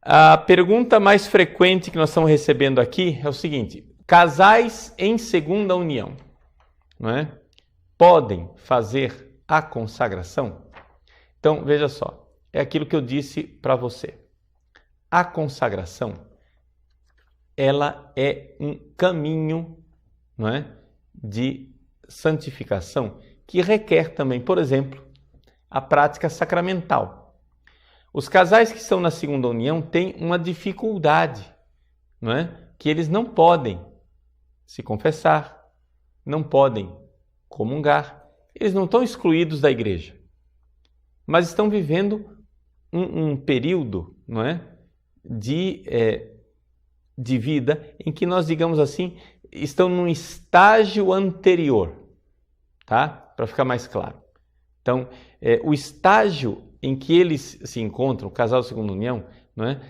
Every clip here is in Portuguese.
A pergunta mais frequente que nós estamos recebendo aqui é o seguinte: casais em segunda união, não é? Podem fazer a consagração? Então, veja só, é aquilo que eu disse para você. A consagração, ela é um caminho, não é, de santificação que requer também, por exemplo, a prática sacramental. Os casais que estão na segunda união têm uma dificuldade, não é? Que eles não podem se confessar, não podem comungar, eles não estão excluídos da igreja, mas estão vivendo um período, não é, de vida em que nós, digamos assim, estão num estágio anterior, tá? Para ficar mais claro. Então, o estágio em que eles se encontram, o casal de segunda união, não é,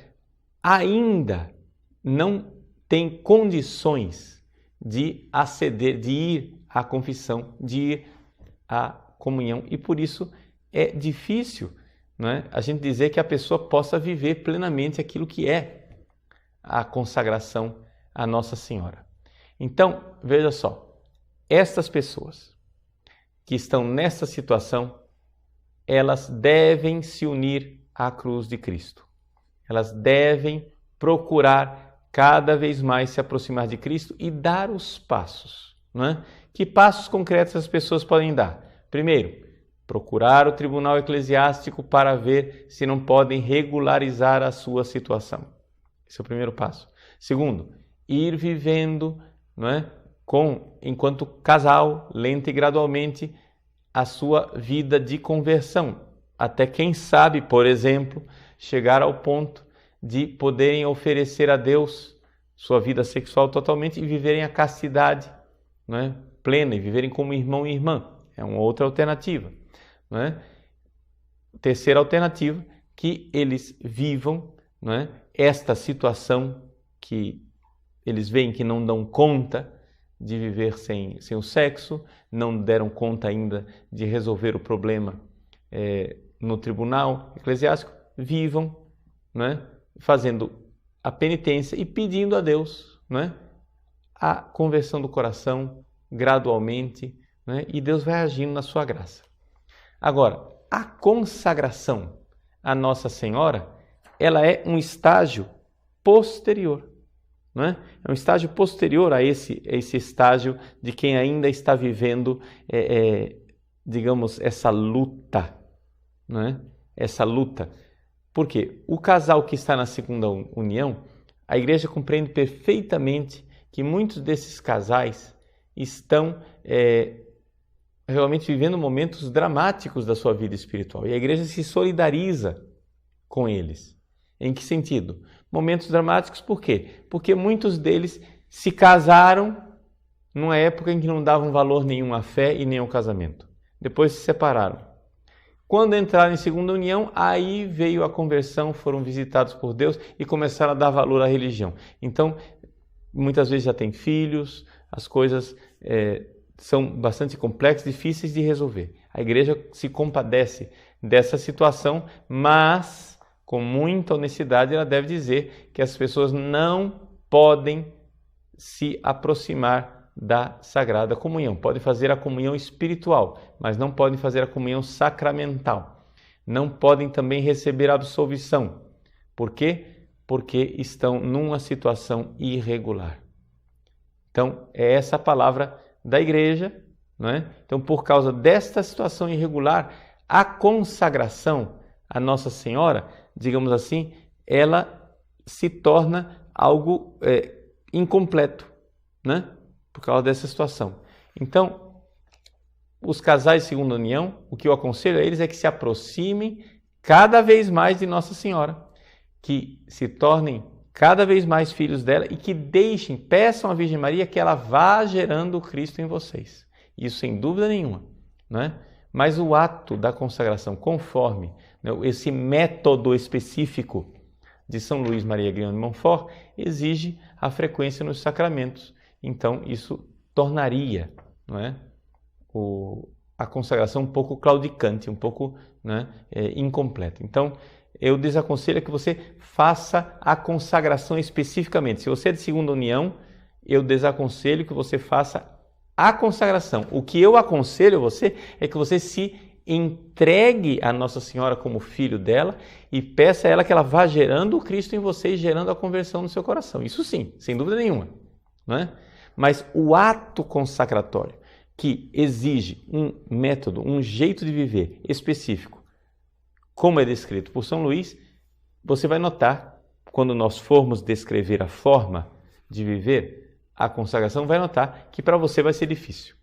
ainda não tem condições de aceder, de ir à confissão, de ir à comunhão, e por isso é difícil, não é, a gente dizer que a pessoa possa viver plenamente aquilo que é a consagração à Nossa Senhora. Então, veja só, estas pessoas que estão nessa situação, elas devem se unir à cruz de Cristo. Elas devem procurar cada vez mais se aproximar de Cristo e dar os passos, não é? Que passos concretos as pessoas podem dar? Primeiro, procurar o tribunal eclesiástico para ver se não podem regularizar a sua situação. Esse é o primeiro passo. Segundo, ir vivendo, não é, enquanto casal, lenta e gradualmente, a sua vida de conversão. Até quem sabe, por exemplo, chegar ao ponto de poderem oferecer a Deus sua vida sexual totalmente e viverem a castidade, não é, plena, e viverem como irmão e irmã. É uma outra alternativa, não é? Terceira alternativa, que eles vivam, não é, esta situação que eles veem que não dão conta de viver sem o sexo, não deram conta ainda de resolver o problema no tribunal eclesiástico, vivam, não é, fazendo a penitência e pedindo a Deus, não é, a conversão do coração gradualmente, não é, e Deus vai agindo na sua graça. Agora, a consagração à Nossa Senhora, ela é um estágio posterior, não é? É um estágio posterior a esse estágio de quem ainda está vivendo, digamos, essa luta, não é? Essa luta. Por quê? O casal que está na segunda união, a igreja compreende perfeitamente que muitos desses casais estão realmente vivendo momentos dramáticos da sua vida espiritual. E a igreja se solidariza com eles. Em que sentido? Momentos dramáticos por quê? Porque muitos deles se casaram numa época em que não davam valor nenhum à fé e nem ao casamento. Depois se separaram. Quando entraram em segunda união, aí veio a conversão, foram visitados por Deus e começaram a dar valor à religião. Então, muitas vezes já têm filhos, as coisas são bastante complexas, difíceis de resolver. A igreja se compadece dessa situação, mas com muita honestidade ela deve dizer que as pessoas não podem se aproximar da Sagrada Comunhão. Podem fazer a comunhão espiritual, mas não podem fazer a comunhão sacramental. Não podem também receber a absolvição. Por quê? Porque estão numa situação irregular. Então, é essa a palavra da igreja, não é? Então, por causa desta situação irregular, a consagração à Nossa Senhora, digamos assim, ela se torna algo incompleto, né? Por causa dessa situação. Então, os casais de segunda união, o que eu aconselho a eles é que se aproximem cada vez mais de Nossa Senhora, que se tornem cada vez mais filhos dela e que peçam à Virgem Maria que ela vá gerando o Cristo em vocês. Isso sem dúvida nenhuma, não é? Mas o ato da consagração, conforme, né, esse método específico de São Luís Maria Grignard de Montfort, exige a frequência nos sacramentos. Então, isso tornaria, não é, a consagração um pouco claudicante, um pouco, né, incompleta. Então, eu desaconselho que você faça a consagração especificamente. Se você é de segunda união, eu desaconselho que você faça a consagração. O que eu aconselho você é que você se entregue a Nossa Senhora como filho dela e peça a ela que ela vá gerando o Cristo em você e gerando a conversão no seu coração. Isso sim, sem dúvida nenhuma, não é? Mas o ato consagratório, que exige um método, um jeito de viver específico, como é descrito por São Luís, você vai notar, quando nós formos descrever a forma de viver a consagração, vai notar que para você vai ser difícil.